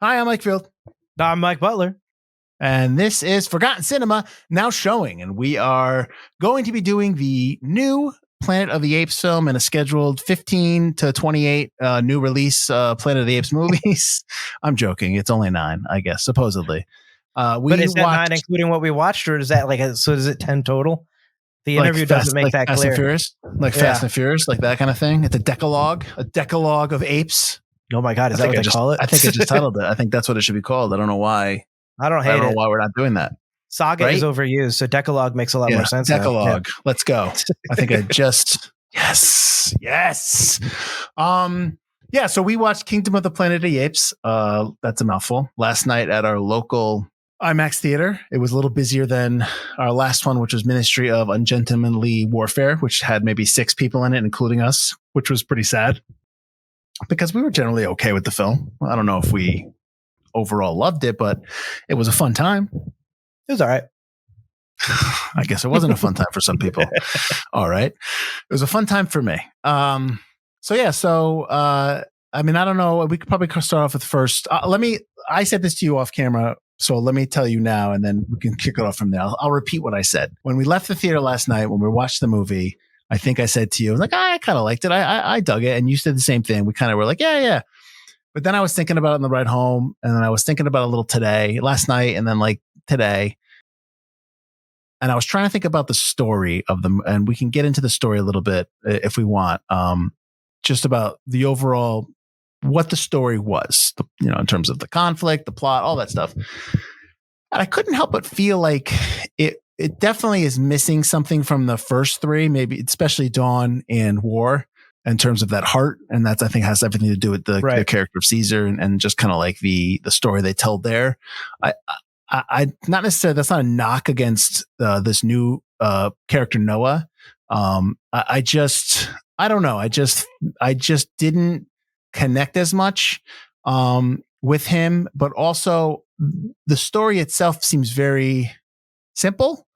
Hi, I'm Mike Field. I'm Mike Butler. And this is Forgotten Cinema, now showing. And we are going to be doing the new Planet of the Apes film and a scheduled 15 to 28 new release Planet of the Apes movies. I'm joking. It's only 9, I guess, supposedly. But is that 9 including what we watched, or is that so is it 10 total? The interview doesn't make that Fast clear. And Furious, Fast and Furious, like that kind of thing. It's a decalogue of apes. Oh my God, is that what they call it? I think I just titled it. I think that's what it should be called. I don't know why. I don't know why we're not doing that. Saga is overused, so decalogue makes a lot more sense. Decalogue. Yeah. Let's go. I think yes. So we watched Kingdom of the Planet of the Apes. That's a mouthful. Last night at our local IMAX theater. It was a little busier than our last one, which was Ministry of Ungentlemanly Warfare, which had maybe 6 people in it, including us, which was pretty sad because we were generally okay with the film. I don't know if we overall loved it, but it was a fun time. It was all right. I guess it wasn't a fun time for some people. All right. It was a fun time for me. I don't know. We could probably start off with first. I said this to you off camera, so let me tell you now, and then we can kick it off from there. I'll repeat what I said. When we left the theater last night, when we watched the movie, I think I said to you, I was like, I kind of liked it. I dug it. And you said the same thing. We kind of were like, yeah. But then I was thinking about it on the ride home, and then I was thinking about it a little last night, and then like today. And I was trying to think about the story of them, and we can get into the story a little bit if we want, just about the overall, what the story was, in terms of the conflict, the plot, all that stuff. And I couldn't help but feel like it definitely is missing something from the first 3, maybe especially Dawn and War, in terms of that heart. And that's, I think, has everything to do with the character of Caesar and just kind of like the story they tell there. I not necessarily, that's not a knock against this new character Noah. I don't know. I just didn't connect as much with him, but also the story itself seems very simple,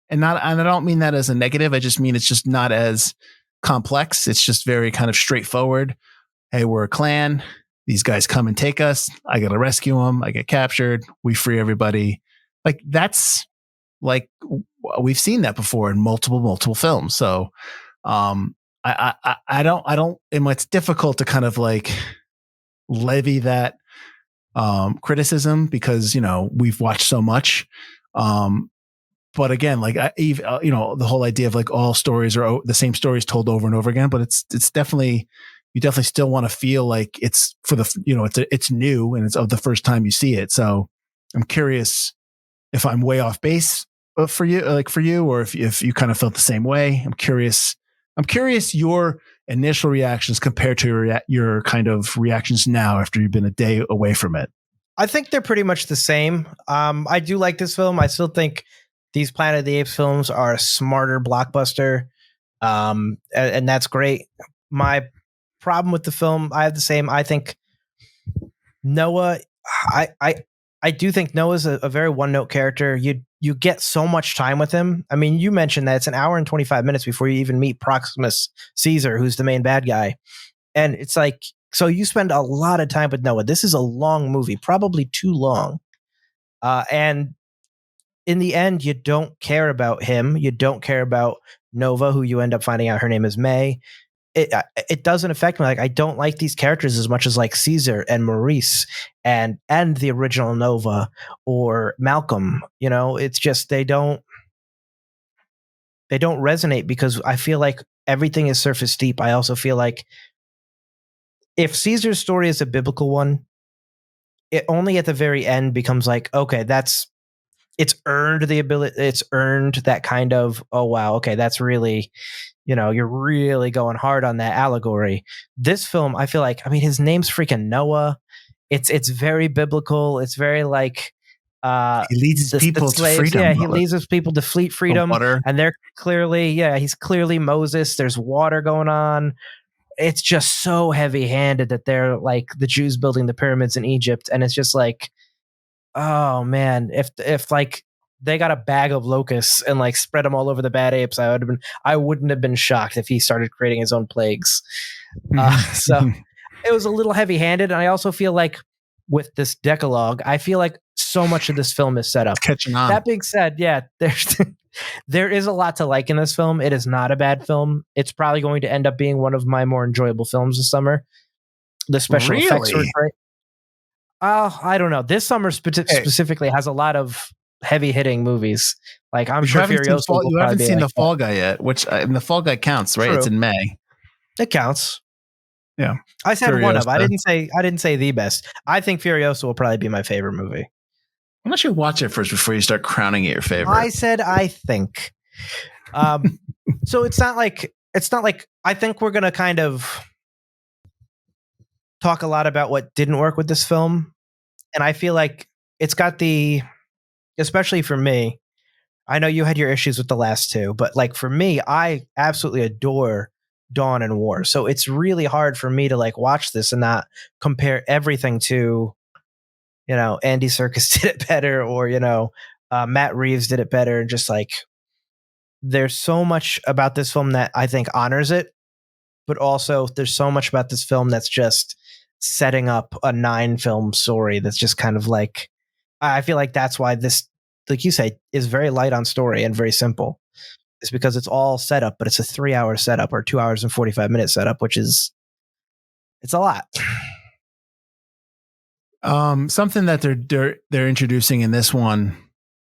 and I don't mean that as a negative. I just mean it's just not as complex. It's just very kind of straightforward. Hey, we're a clan. These guys come and take us. I got to rescue them. I get captured. We free everybody. Like that's like, we've seen that before in multiple films. So, I don't, and it's difficult to kind of like levy that, criticism because, we've watched so much. But again, like, the whole idea of like all stories are the same stories told over and over again, but it's definitely, you definitely still want to feel like it's for the, it's new and it's of the first time you see it. So I'm curious if I'm way off base for you, or if you kind of felt the same way. I'm curious your initial reactions compared to your kind of reactions now after you've been a day away from it. I think they're pretty much the same. I do like this film. I still think these Planet of the Apes films are a smarter blockbuster. And that's great. My problem with the film, I have the same. I think Noah, I do think Noah's a very one-note character. You get so much time with him. I mean, you mentioned that it's an hour and 25 minutes before you even meet Proximus Caesar, who's the main bad guy. And it's like, so you spend a lot of time with Noah. This is a long movie, probably too long. And in the end, you don't care about him. You don't care about Nova, who you end up finding out her name is May. It doesn't affect me. Like, I don't like these characters as much as like Caesar and Maurice and the original Nova or Malcolm. It's just they don't resonate because I feel like everything is surface deep. I also feel like if Caesar's story is a biblical one, it only at the very end becomes like, okay, it's earned the ability. It's earned that kind of, oh wow, okay, that's really, you're really going hard on that allegory. This film, I feel like, his name's freaking Noah. It's very biblical. It's very like he leads his people to freedom. Yeah, he leads his people to freedom, and they're clearly, he's clearly Moses. There's water going on. It's just so heavy-handed that they're like the Jews building the pyramids in Egypt, and it's just like, oh man, if like they got a bag of locusts and like spread them all over the bad apes, I wouldn't have been shocked if he started creating his own plagues. So it was a little heavy-handed, and I also feel like with this Decalogue, I feel like so much of this film is set up. Catching on. That being said, yeah, there is a lot to like in this film. It is not a bad film. It's probably going to end up being one of my more enjoyable films this summer. The special effects were great. I don't know. This summer specifically has a lot of heavy hitting movies. Like I'm sure Furiosa. You haven't seen The Fall Guy yet, which The Fall Guy counts, right? True. It's in May. It counts. Yeah, I said Furiosa. One of. I didn't say the best. I think Furiosa will probably be my favorite movie. Why don't you watch it first before you start crowning it your favorite? I said I think. So it's not like I think we're gonna kind of talk a lot about what didn't work with this film, and I feel like it's got especially for me. I know you had your issues with the last two, but like for me, I absolutely adore Dawn and War. So it's really hard for me to like watch this and not compare everything to, Andy Serkis did it better, or, Matt Reeves did it better. And just like, there's so much about this film that I think honors it, but also there's so much about this film that's just setting up a 9-film story. That's just kind of like, I feel like that's why this, like you say, is very light on story and very simple. It's because it's all set up, but it's a 3-hour setup or 2 hours and 45-minute setup, which is, it's a lot. Something that they're introducing in this one,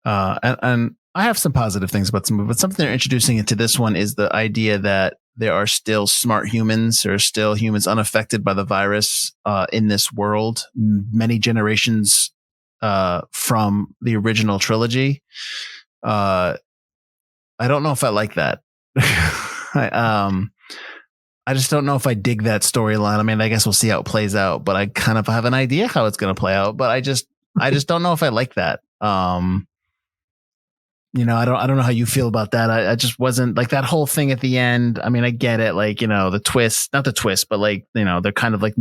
and I have some positive things about some, but something they're introducing into this one is the idea that there are still smart humans, or still humans unaffected by the virus in this world, many generations from the original trilogy. I don't know if I like that. I just don't know if I dig that storyline. I mean, I guess we'll see how it plays out, but I kind of have an idea how it's going to play out, but I just don't know if I like that. I don't know how you feel about that. I just wasn't like that whole thing at the end. I mean, I get it. Like, the twist, not the twist, but like, they're kind of like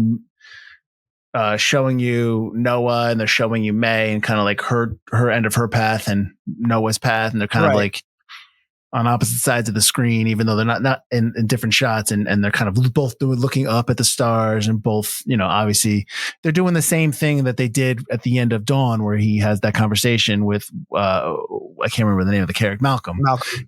showing you Noah and they're showing you May and kind of like her end of her path and Noah's path. And they're kind of like on opposite sides of the screen, even though they're not in different shots, and they're kind of both looking up at the stars, and both, obviously they're doing the same thing that they did at the end of Dawn, where he has that conversation with, I can't remember the name of the character, Malcolm.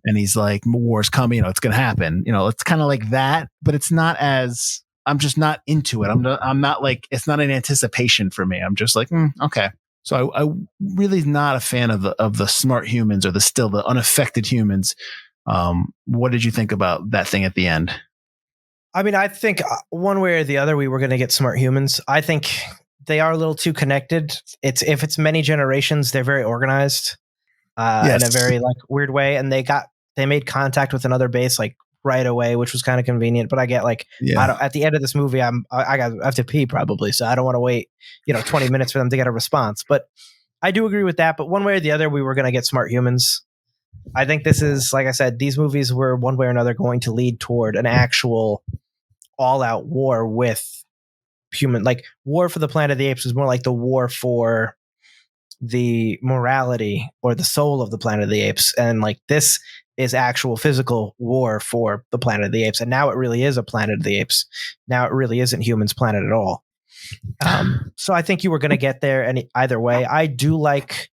And he's like, war's coming, it's going to happen. It's kind of like that, but it's not as, I'm just not into it. I'm not like, it's not an anticipation for me. I'm just like, okay. So I really not a fan of the smart humans, or the unaffected humans. What did you think about that thing at the end? I mean, I think one way or the other, we were going to get smart humans. I think they are a little too connected. If it's many generations, they're very organized in a very like weird way. And they made contact with another base like right away, which was kind of convenient. But I get like, at the end of this movie, I have to pee probably, so I don't want to wait 20 minutes for them to get a response. But I do agree with that. But one way or the other, we were going to get smart humans. I think this is, like I said, these movies were one way or another going to lead toward an actual all-out war with human. Like, War for the Planet of the Apes was more like the war for the morality or the soul of the Planet of the Apes, and like this is actual physical war for the Planet of the Apes. And now it really is a Planet of the Apes. Now it really isn't humans' planet at all. So I think you were going to get there any either way. I do like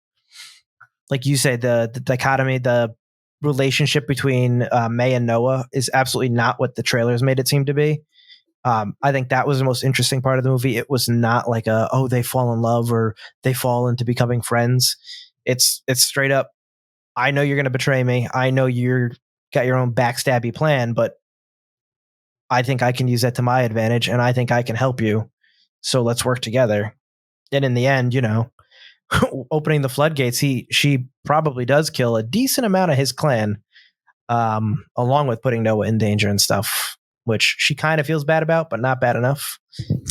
you say, the dichotomy, the relationship between May and Noah is absolutely not what the trailers made it seem to be. I think that was the most interesting part of the movie. It was not like they fall in love or they fall into becoming friends. It's straight up, I know you're going to betray me. I know you're got your own backstabby plan, but I think I can use that to my advantage, and I think I can help you. So let's work together. And in the end, opening the floodgates, she probably does kill a decent amount of his clan, along with putting Noah in danger and stuff, which she kind of feels bad about, but not bad enough.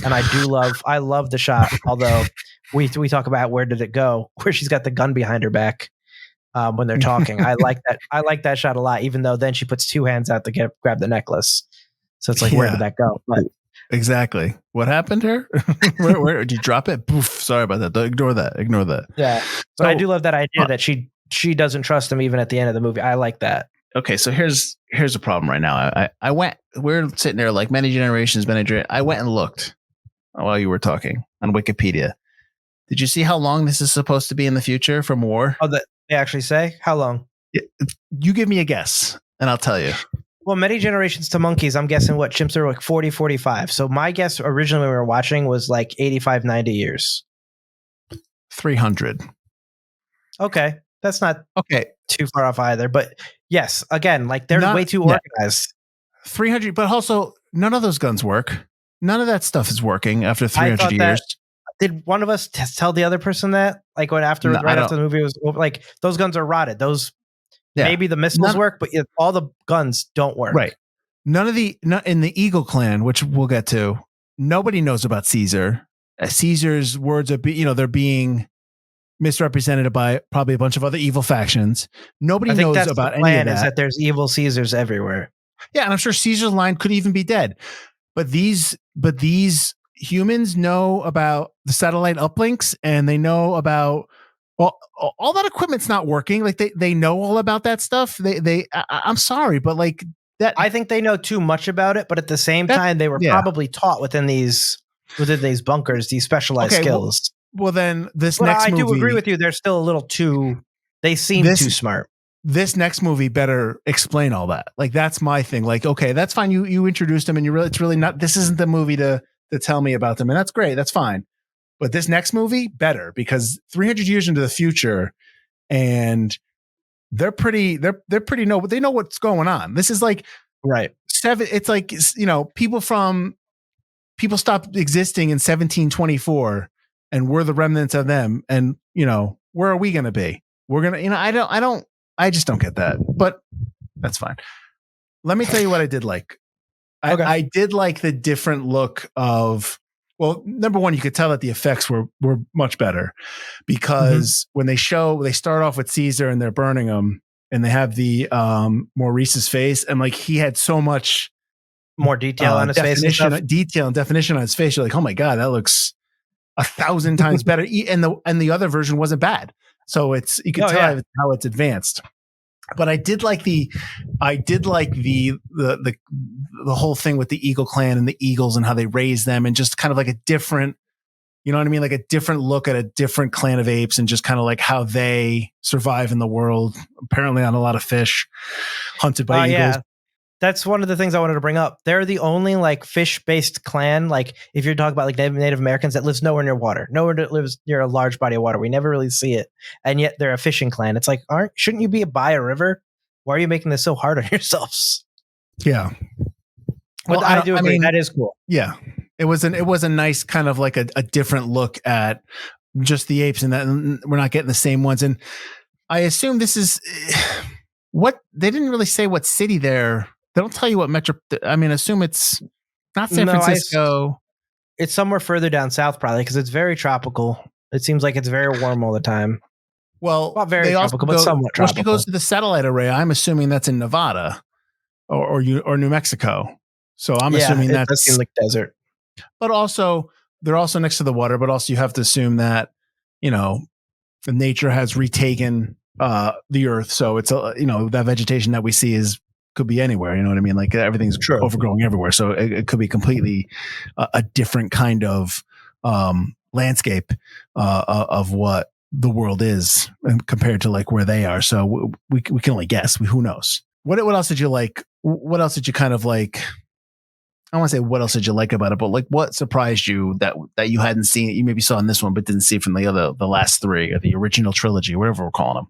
And I love the shot, although we talk about where did it go, where she's got the gun behind her back. When they're talking, I like that shot a lot, even though then she puts two hands out to grab the necklace. So it's like, where did that go? But exactly. What happened here? where did you drop it? Poof. Sorry about that. Ignore that. Yeah. But I do love that idea that she doesn't trust him even at the end of the movie. I like that. Okay. So here's a problem right now. We're sitting there like many generations, I went and looked while you were talking on Wikipedia. Did you see how long this is supposed to be in the future from war? Oh, that they actually say? How long? You give me a guess, and I'll tell you. Well, many generations to monkeys, I'm guessing what chimps are like 40, 45. So my guess originally when we were watching was like 85, 90 years. 300. Okay. That's not Okay. too far off either. But yes, again, like they're way too organized. 300, but also none of those guns work. None of that stuff is working after 300 years. Did one of us tell the other person that? Like when after after the movie was over, like those guns are rotted. Those maybe the missiles work, but all the guns don't work. Right. None of in the Eagle clan, which we'll get to, nobody knows about Caesar. Caesar's words are they're being misrepresented by probably a bunch of other evil factions. Nobody knows about any of that. Is that there's evil Caesars everywhere. Yeah, and I'm sure Caesar's line could even be dead. But these humans know about the satellite uplinks, and they know about all that equipment's not working. Like they know all about that stuff. I'm sorry, but like that, I think they know too much about it. But at the same time, they were probably taught within these bunkers these specialized skills. Well, then this next movie, I do agree with you. They're still a little too. They seem too smart. This next movie better explain all that. Like that's my thing. Like, okay, that's fine. You introduced them, and it's really not. This isn't the movie to tell me about them, and that's great. That's fine. But this next movie better, because 300 years into the future, and they're pretty. They know what's going on. This is like It's like people stopped existing in 1724, and we're the remnants of them. And where are we going to be? We're gonna. I just don't get that, but that's fine. Let me tell you what I did like. I did like the different look of, well, number one, you could tell that the effects were much better, because when they start off with Caesar and they're burning him, and they have the Maurice's face, and like he had so much more detail on his face, detail and definition on his face. You're like, oh my God, that looks 1,000 times better. And the other version wasn't bad. So you can tell how it's advanced. But I did like the whole thing with the Eagle clan and the Eagles and how they raise them, and just kind of like a different, you know what I mean? Like a different look at a different clan of apes, and just kind of like how they survive in the world, apparently on a lot of fish, hunted by eagles. Yeah. That's one of the things I wanted to bring up. They're the only like fish-based clan. Like if you're talking about like Native Americans, that lives nowhere near water, nowhere that lives near a large body of water. We never really see it, and yet they're a fishing clan. It's like, shouldn't you be by a river? Why are you making this so hard on yourselves? Yeah, well, I do agree. That is cool. Yeah, it was a nice kind of like a different look at just the apes, and that we're not getting the same ones. And I assume this is what they didn't really say what city they're. They don't tell you what metro. I mean, assume it's not San Francisco. It's somewhere further down south, probably, because it's very tropical. It seems like it's very warm all the time. Well, not very tropical, but somewhat tropical. When she goes to the satellite array, I'm assuming that's in Nevada or New Mexico. So I'm assuming that's in like desert. But also, they're also next to the water. But also, you have to assume that the nature has retaken the earth. So it's that vegetation that we see could be anywhere. You know what I mean? Like everything's overgrowing everywhere. So it could be completely a different kind of landscape of what the world is compared to like where they are. So we can only guess. Who knows? What else did you like? What else did you kind of like? I don't want to say what else did you like about it, but like what surprised you that you hadn't seen, you maybe saw in this one, but didn't see from the last three, or the original trilogy, whatever we're calling them.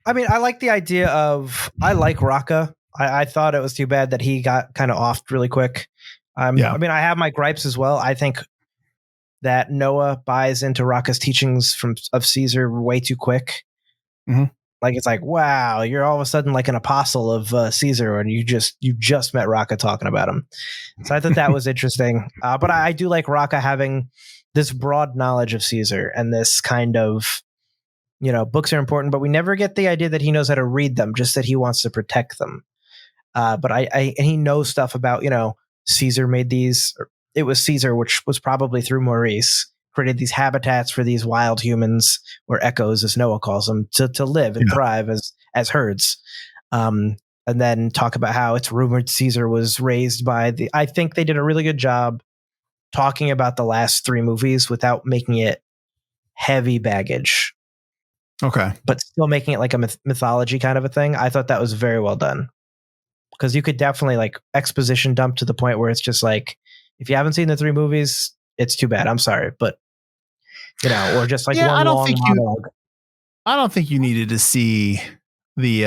I mean, I like the idea of, I like Raqqa. I thought it was too bad that he got kind of offed really quick. I mean, I have my gripes as well. I think that Noah buys into Raqqa's teachings of Caesar way too quick. Mm-hmm. Like, it's like, wow, you're all of a sudden like an apostle of Caesar, and you just met Raqqa talking about him. So I thought that was interesting. But I do like Raqqa having this broad knowledge of Caesar, and this kind of, books are important, but we never get the idea that he knows how to read them, just that he wants to protect them. But and he knows stuff about, Caesar made these. It was Caesar, which was probably through Maurice, created these habitats for these wild humans, or echoes, as Noah calls them, to live and thrive as herds. And then talk about how it's rumored Caesar was raised by I think they did a really good job talking about the last three movies without making it heavy baggage, Okay. but still making it like a mythology kind of a thing. I thought that was very well done, because you could definitely like exposition dump to the point where it's just like, if you haven't seen the 3 movies, it's too bad. I'm sorry, but or just like one long monologue. I don't think you needed to see you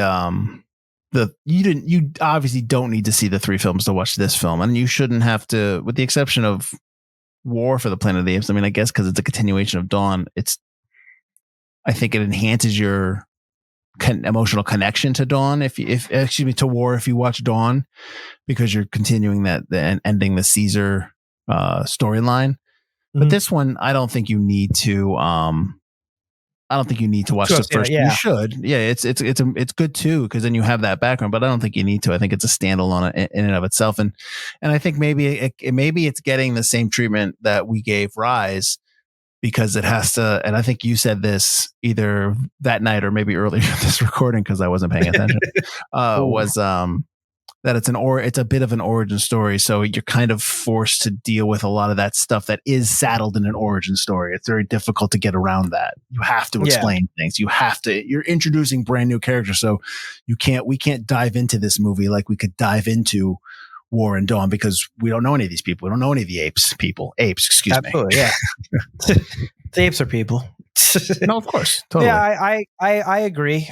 obviously don't need to see the 3 films to watch this film, and you shouldn't have to, with the exception of War for the Planet of the Apes. I mean, I guess because it's a continuation of Dawn, I think it enhances your emotional connection to Dawn. To War, if you watch Dawn, because you're continuing that and ending the Caesar storyline. Mm-hmm. But this one, I don't think you need to. I don't think you need to watch the first. You should. Yeah, it's good too, because then you have that background. But I don't think you need to. I think it's a standalone in and of itself, and I think maybe it's getting the same treatment that we gave Rise, because it has to. And I think you said this either that night or maybe earlier in this recording, because I wasn't paying attention. Was that it's a bit of an origin story, so you're kind of forced to deal with a lot of that stuff that is saddled in an origin story. It's very difficult to get around that. You have to explain things. You're introducing brand new characters, so we can't dive into this movie like we could dive into War and Dawn, because we don't know any of these people. We don't know any of the apes, excuse Absolutely, me. Yeah. The apes are people. No, of course. Totally. Yeah, I agree.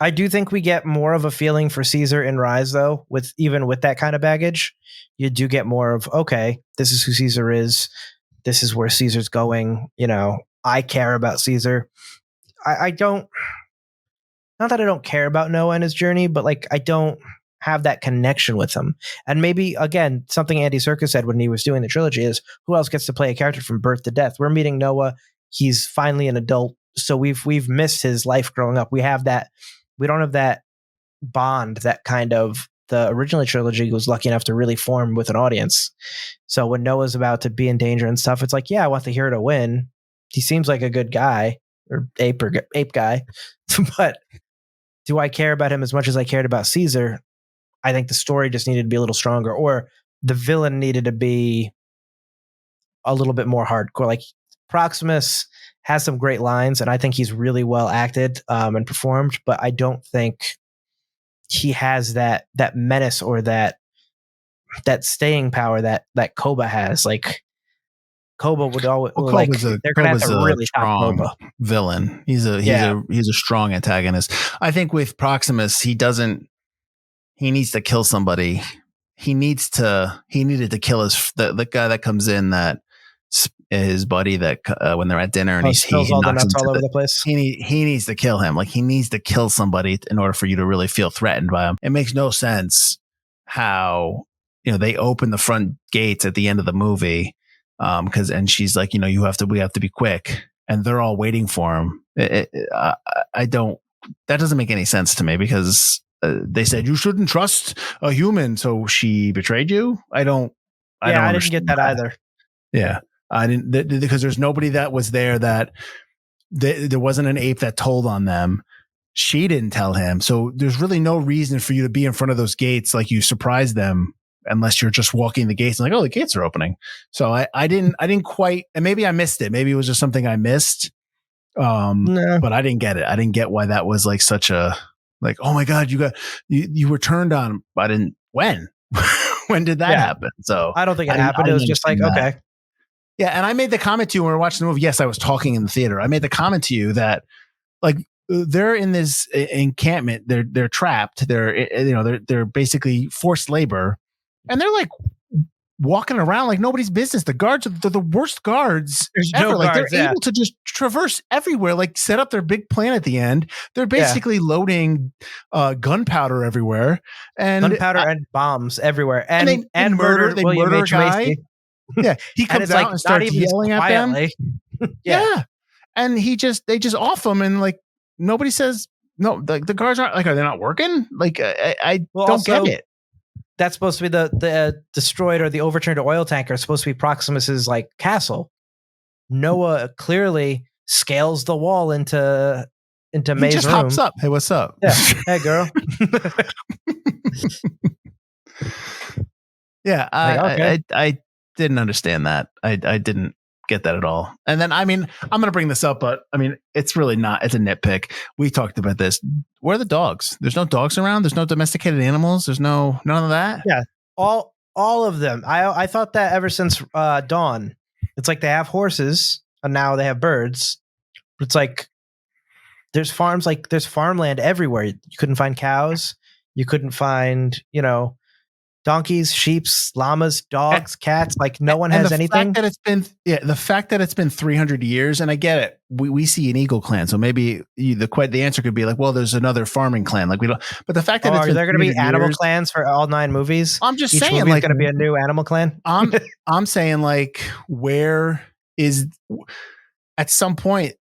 I do think we get more of a feeling for Caesar in Rise, though, with that kind of baggage. You do get more of, okay, this is who Caesar is. This is where Caesar's going. I care about Caesar. I don't, not that I don't care about Noah and his journey, but like, I don't have that connection with him. And maybe, again, something Andy Serkis said when he was doing the trilogy is, who else gets to play a character from birth to death? We're meeting Noah. He's finally an adult. So we've missed his life growing up. We don't have that bond that kind of the original trilogy was lucky enough to really form with an audience. So when Noah's about to be in danger and stuff, it's like, yeah, I want the hero to win. He seems like a good guy, or ape guy. But do I care about him as much as I cared about Caesar? I think the story just needed to be a little stronger, or the villain needed to be a little bit more hardcore. Like Proximus has some great lines, and I think he's really well acted and performed, but I don't think he has that menace or that staying power that Koba has. Like Koba would always they're gonna have to really stop Koba. Villain. He's a strong antagonist. I think with Proximus, he needs to kill somebody. He needed to kill the guy that comes in, that his buddy, that when they're at dinner and he spills all the nuts all over the place. He needs to kill him. Like, he needs to kill somebody in order for you to really feel threatened by him. It makes no sense how they open the front gates at the end of the movie, and she's like, we have to be quick, and they're all waiting for him. That doesn't make any sense to me, because they said you shouldn't trust a human, so she betrayed you. I didn't get that either. Yeah. I didn't, because there's nobody that was there that there wasn't an ape that told on them. She didn't tell him. So there's really no reason for you to be in front of those gates like you surprise them, unless you're just walking the gates and like, oh, the gates are opening. So I didn't quite, and maybe I missed it. Maybe it was just something I missed. No. But I didn't get it. I didn't get why that was like such a, like, oh my God, you were turned on. I didn't, when? When did that happen? So I don't think it happened. It was just like, okay. Yeah, and I made the comment to you when we were watching the movie. Yes, I was talking in the theater. I made the comment to you that, like, they're in this encampment. They're trapped. They're basically forced labor, and they're like walking around like nobody's business. The guards are the worst guards ever. They're able to just traverse everywhere. Like, set up their big plan at the end. They're basically loading gunpowder everywhere, and bombs everywhere, and murder. They murder a guy. Yeah, he comes out and starts yelling at them. Yeah, and they just off him, and like nobody says no. The guards aren't like, are they not working? Like, I don't get it. That's supposed to be the destroyed or the overturned oil tanker. Is supposed to be Proximus's like castle. Noah clearly scales the wall into May's room. He just hops up. Hey, what's up? Yeah, hey girl. Yeah, I didn't understand that. I didn't get that at all. And then, I mean, I'm going to bring this up, but I mean, it's really not, it's a nitpick. We talked about this. Where are the dogs? There's no dogs around. There's no domesticated animals. There's none of that. Yeah. All of them. I thought that ever since Dawn. It's like they have horses and now they have birds. It's like there's farmland everywhere. You couldn't find cows. You couldn't find, donkeys, sheep, llamas, dogs, cats. Like no one has anything. The fact that it's been 300 years, and I get it. We see an eagle clan, so maybe the answer could be like, well, there's another farming clan. Like we don't. But the fact that are there going to be animal clans for all 9 movies? I'm just Each saying, like, going to be a new animal clan. I'm saying, like, where is at some point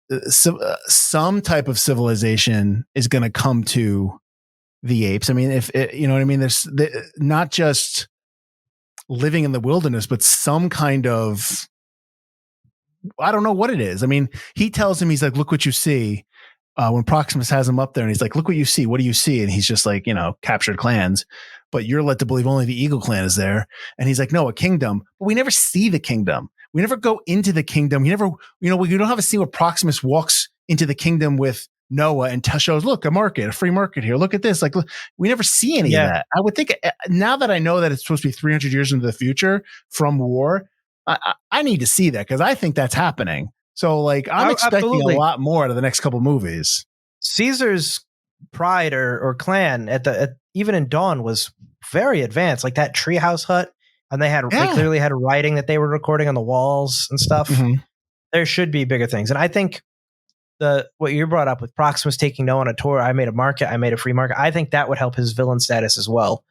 some type of civilization is going to come to the apes. I mean, if you know what I mean, there's not just living in the wilderness, but some kind of, I don't know what it is. I mean, he tells him, he's like, look what you see. When Proximus has him up there and he's like, look what you see. What do you see? And he's just like, captured clans, but you're led to believe only the Eagle clan is there. And he's like, no, a kingdom, but we never see the kingdom. We never go into the kingdom. We never, we don't have a scene where Proximus walks into the kingdom with Noah and shows, look, a free market here. Look at this. Like, look, we never see any of that. I would think now that I know that it's supposed to be 300 years into the future from war, I need to see that because I think that's happening. So like, I'm expecting a lot more out of the next couple movies. Caesar's pride or clan even in Dawn was very advanced, like that treehouse hut. And they clearly had writing that they were recording on the walls and stuff. Mm-hmm. There should be bigger things. And I think what you brought up with Proximus taking Noah on a tour, I made a market, I made a free market. I think that would help his villain status as well.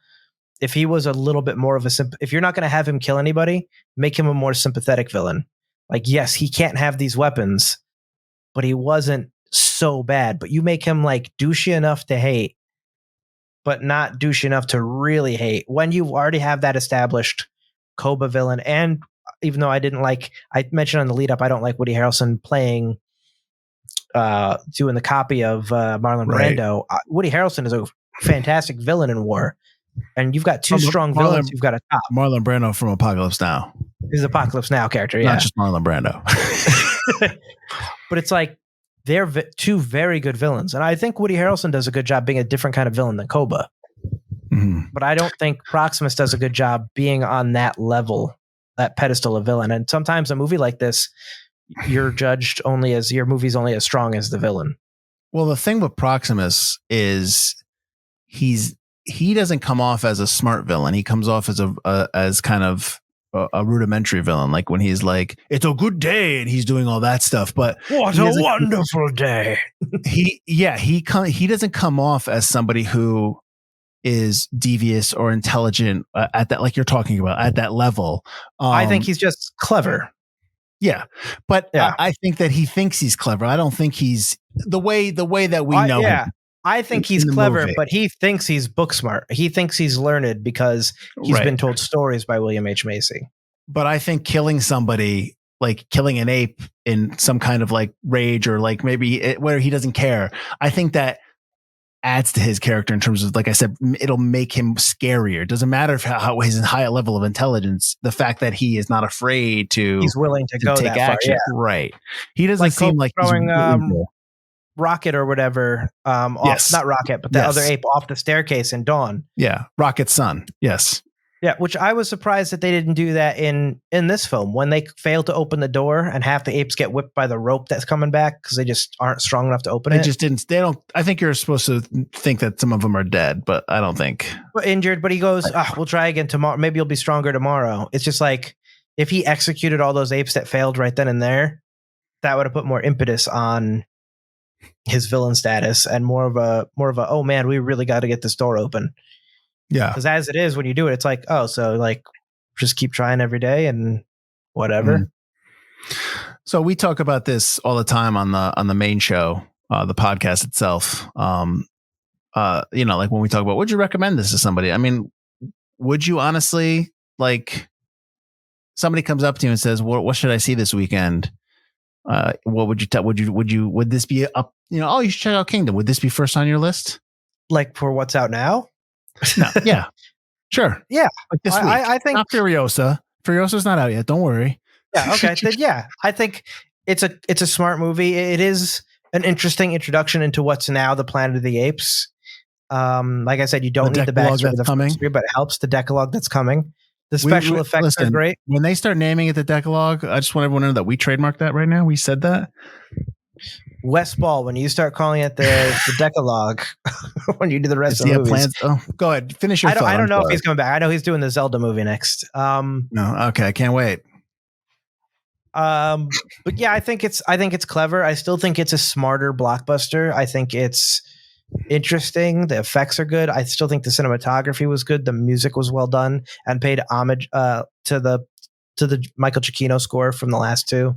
If he was a little bit more of if you're not going to have him kill anybody, make him a more sympathetic villain. Like, yes, he can't have these weapons, but he wasn't so bad. But you make him like douchey enough to hate, but not douchey enough to really hate. When you already have that established Koba villain, and even though I mentioned on the lead up, I don't like Woody Harrelson playing doing the copy of Marlon Brando. Woody Harrelson is a fantastic villain in war, and you've got two strong villains you've got to top. Marlon Brando from Apocalypse Now. He's an Apocalypse Now character, yeah. Not just Marlon Brando. But it's like they're two very good villains, and I think Woody Harrelson does a good job being a different kind of villain than Koba. Mm-hmm. But I don't think Proximus does a good job being on that level, that pedestal of villain. And sometimes a movie like this, you're judged your movie's only as strong as the villain. Well, the thing with Proximus is he doesn't come off as a smart villain. He comes off as kind of a rudimentary villain. Like when he's like, it's a good day, and he's doing all that stuff. But what a wonderful day. he doesn't come off as somebody who is devious or intelligent at that, like you're talking about, at that level. I think he's just clever. Yeah. But I think that he thinks he's clever. I don't think he's the way that we know him. I think he's clever, movie. But he thinks he's book smart. He thinks he's learned because he's been told stories by William H. Macy. But I think killing somebody, like killing an ape in some kind of like rage or like maybe where he doesn't care, I think that adds to his character in terms of, like I said, it'll make him scarier. It doesn't matter how his high level of intelligence, the fact that he is not afraid he's willing to go take that action. Far, yeah. Right. He doesn't seem like throwing Rocket or whatever off, not Rocket, but the other ape off the staircase in Dawn. Yeah. Rocket's son. Yes. Yeah, which I was surprised that they didn't do that in this film when they failed to open the door and half the apes get whipped by the rope that's coming back because they just aren't strong enough to open it. They don't. I think you're supposed to think that some of them are dead, but I don't think. But injured, but he goes, we'll try again tomorrow. Maybe you'll be stronger tomorrow. It's just like if he executed all those apes that failed right then and there, that would have put more impetus on his villain status and more of a oh man, we really got to get this door open. Yeah. Because as it is, when you do it, it's like, oh, so like just keep trying every day and whatever. Mm. So we talk about this all the time on the main show, the podcast itself. Like when we talk about, would you recommend this to somebody? I mean, would you honestly, like somebody comes up to you and says, what should I see this weekend? What would you tell? Would this be up? Oh, you should check out Kingdom. Would this be first on your list? Like for what's out now? No, yeah, sure. Yeah. Like this week. I think not Furiosa. Furiosa's not out yet. Don't worry. Yeah. Okay. Then yeah, I think it's a smart movie. It is an interesting introduction into what's now the Planet of the Apes. Like I said, you don't need the Decalogue backstory of that's the coming. first three, but it helps the Decalogue that's coming. The special effects are great. When they start naming it the Decalogue, I just want everyone to know that we trademarked that right now. We said that. West Ball, when you start calling it the Decalogue, when you do the rest of the movies. Plans? Oh, go ahead. Finish your thought. I don't know if he's coming back. I know he's doing the Zelda movie next. No, okay, I can't wait. But yeah, I think it's clever. I still think it's a smarter blockbuster. I think it's interesting. The effects are good. I still think the cinematography was good. The music was well done and paid homage to the Michael Giacchino score from the last two.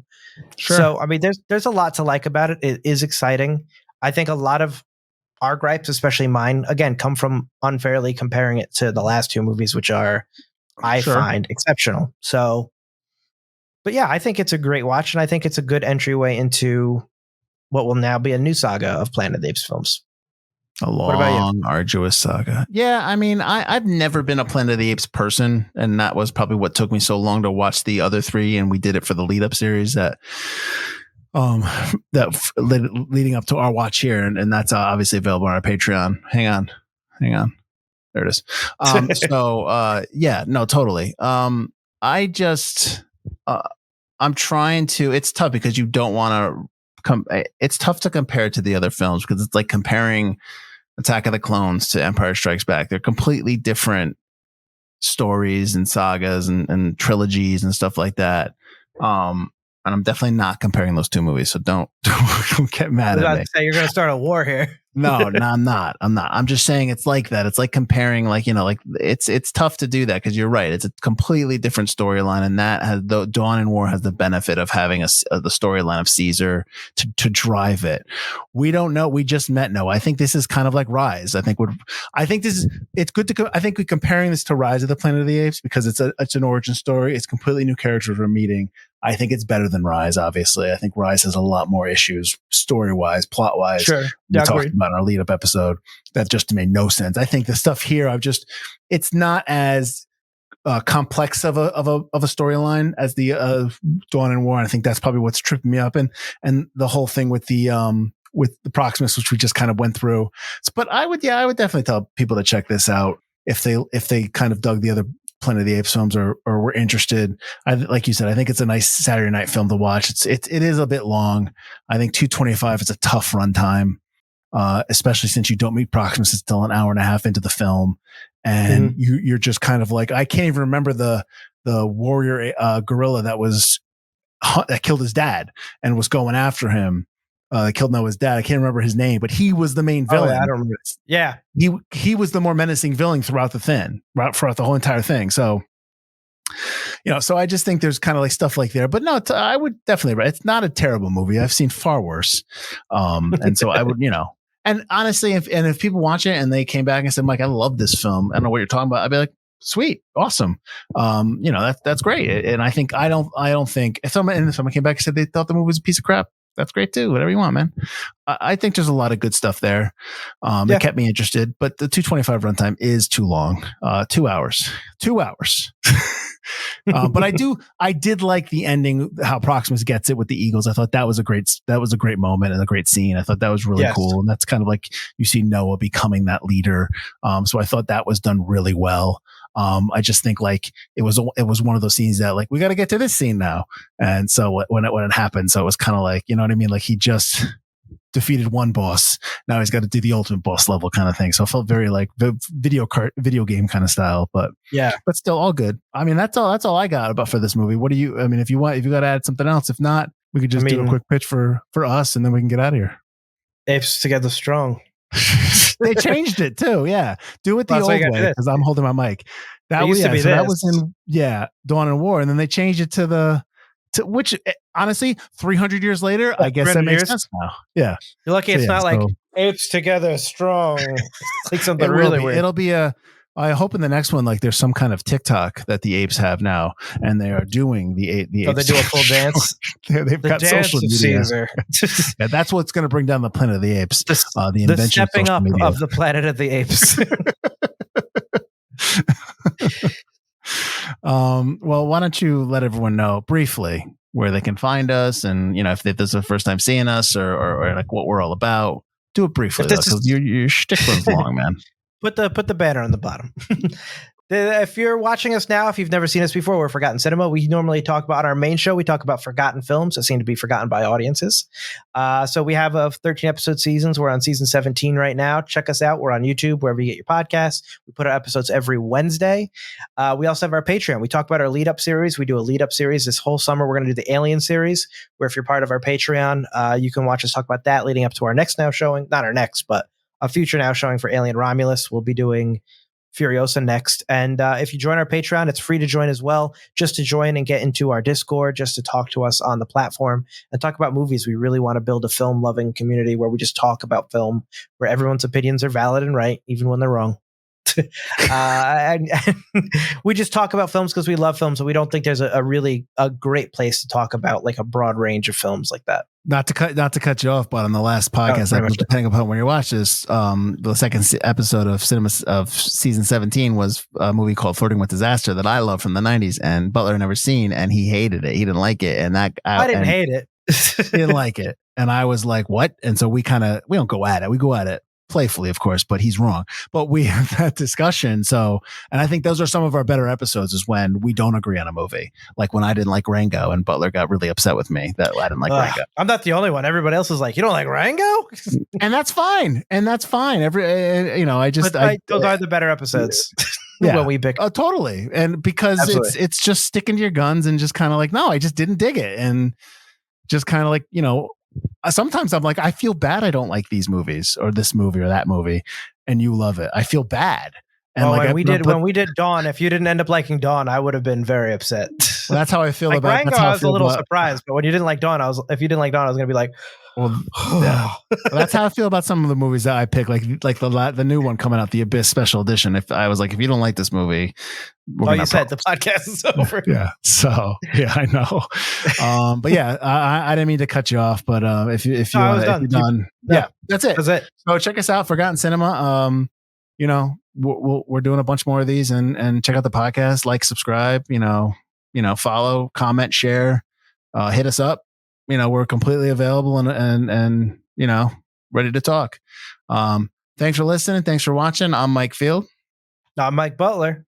Sure. So I mean, there's a lot to like about it. It is exciting. I think a lot of our gripes, especially mine, again, come from unfairly comparing it to the last two movies, which are I find exceptional. So, but yeah, I think it's a great watch, and I think it's a good entryway into what will now be a new saga of Planet of the Apes films. A long, arduous saga. Yeah, I mean, I've never been a Planet of the Apes person, and that was probably what took me so long to watch the other three, and we did it for the lead-up series leading up to our watch here, and that's obviously available on our Patreon. Hang on. There it is. Yeah, no, totally. I just, I'm trying to, it's tough because you don't want to it's tough to compare it to the other films because it's like comparing Attack of the Clones to Empire Strikes Back. They're completely different stories and sagas and trilogies and stuff like that. And I'm definitely not comparing those two movies. So don't get mad at me. Say you're going to start a war here. No, I'm not. I'm just saying it's like that. It's like comparing, like, you know, like it's tough to do that because you're right. It's a completely different storyline, and that has the Dawn and War has the benefit of having the storyline of Caesar to drive it. We don't know. We just met Noah. I think this is kind of like Rise. I think it's good to. I think we're comparing this to Rise of the Planet of the Apes because it's an origin story. It's completely new characters we're meeting. I think it's better than Rise, obviously. I think Rise has a lot more issues, story-wise, plot-wise. Sure. We talked about in our lead-up episode. That just made no sense. I think the stuff here, it's not as complex of a storyline as the Dawn and War. And I think that's probably what's tripping me up. And the whole thing with the Proximus, which we just kind of went through. But I would definitely tell people to check this out if they kind of dug the other Planet of the Apes films or were interested. Like you said, I think it's a nice Saturday night film to watch. It is a bit long. I think 225 is a tough runtime, especially since you don't meet Proximus until an hour and a half into the film, and you're just kind of like, I can't even remember the warrior gorilla that killed his dad and was going after him. Killed Noah's dad. I can't remember his name, but he was the main villain. I don't remember. Yeah, he was the more menacing villain throughout the whole entire thing. So, you know, so I just think there's kind of like stuff like there. But no, I would definitely. It's not a terrible movie. I've seen far worse, and so I would, you know. And honestly, if people watch it and they came back and said, "Mike, I love this film. I don't know what you're talking about," I'd be like, "Sweet, awesome." You know, that's great. And I think I don't think if someone came back and said they thought the movie was a piece of crap, that's great too. Whatever you want, man. I think there's a lot of good stuff there. It kept me interested, but the 225 runtime is too long. 2 hours. But I did like the ending, how Proximus gets it with the Eagles. I thought that was a great moment and a great scene. I thought that was really cool. And that's kind of like you see Noah becoming that leader. So I thought that was done really well. I just think like it was one of those scenes that like, we got to get to this scene now. And so when it happened, so it was kind of like, you know what I mean? Like he just defeated one boss. Now he's got to do the ultimate boss level kind of thing. So it felt very like video game kind of style, but still all good. I mean, that's all I got for this movie. What do you, I mean, if you got to add something else, if not, we could just do a quick pitch for us and then we can get out of here. Apes together strong. They changed it too. Yeah. Do it the old way because I'm holding my mic. That was in Dawn and War. And then they changed it to which honestly, 300 years later, I guess that makes sense now. Yeah. You're lucky it's not like Apes together strong. It's like something really weird. It'll be I hope in the next one, like there's some kind of TikTok that the apes have now, and they are doing the apes. They do a full dance. They've got social media. Caesar. Yeah, that's what's going to bring down the Planet of the Apes. The invention stepping up of the Planet of the Apes. Well, why don't you let everyone know briefly where they can find us, and if this is the first time seeing us, or like what we're all about. Do it briefly though, because your shtick runs long, man. Put the banner on the bottom. If you're watching us now, if you've never seen us before, we're Forgotten Cinema. We normally talk about, on our main show, we talk about forgotten films that seem to be forgotten by audiences. So we have 13 episode seasons. We're on season 17 right now. Check us out. We're on YouTube, wherever you get your podcasts. We put our episodes every Wednesday. We also have our Patreon. We talk about our lead up series. We do a lead up series this whole summer. We're going to do the Alien series, where if you're part of our Patreon, you can watch us talk about that leading up to our next now showing, not our next, but a future now showing for Alien Romulus. We'll be doing Furiosa next. And if you join our Patreon, it's free to join as well, just to join and get into our Discord, just to talk to us on the platform and talk about movies. We really want to build a film loving community where we just talk about film, where everyone's opinions are valid and right, even when they're wrong. And we just talk about films because we love films, and we don't think there's a really great place to talk about like a broad range of films like that. Not to cut you off, but on the last podcast, depending upon when you watch this, the second episode of Cinema of season 17 was a movie called Flirting with Disaster that I love from the 90s, and Butler had never seen, and he hated it. He didn't like it, and I didn't hate it. He didn't like it, and I was like, "What?" And so we don't go at it. We go at it playfully, of course, but he's wrong. But we have that discussion. So, and I think those are some of our better episodes, is when we don't agree on a movie. Like when I didn't like Rango and Butler got really upset with me that I didn't like Rango. I'm not the only one. Everybody else is like, you don't like Rango? And that's fine. Those are the better episodes. Yeah, when we pick. Oh, totally. And because it's just sticking to your guns and just kind of like, no, I just didn't dig it. And just kind of like, sometimes I'm like, I feel bad I don't like these movies or this movie or that movie, and you love it. I feel bad. And when we did Dawn, if you didn't end up liking Dawn, I would have been very upset. Well, that's how I feel about Rango. I was a little surprised, but when you didn't like Dawn, if you didn't like Dawn, I was going to be like, well, yeah. That's how I feel about some of the movies that I pick, like the new one coming out, the Abyss Special Edition. If I was like, if you don't like this movie, you said the podcast is over. Yeah. So yeah, I know. But yeah, I didn't mean to cut you off. But if you're done, that's it. So check us out, Forgotten Cinema. We're doing a bunch more of these, and check out the podcast, like, subscribe, follow, comment, share, hit us up. We're completely available and ready to talk. Thanks for listening. Thanks for watching. I'm Mike Field. I'm Mike Butler.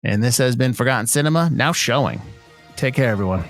And this has been Forgotten Cinema, now showing. Take care, everyone.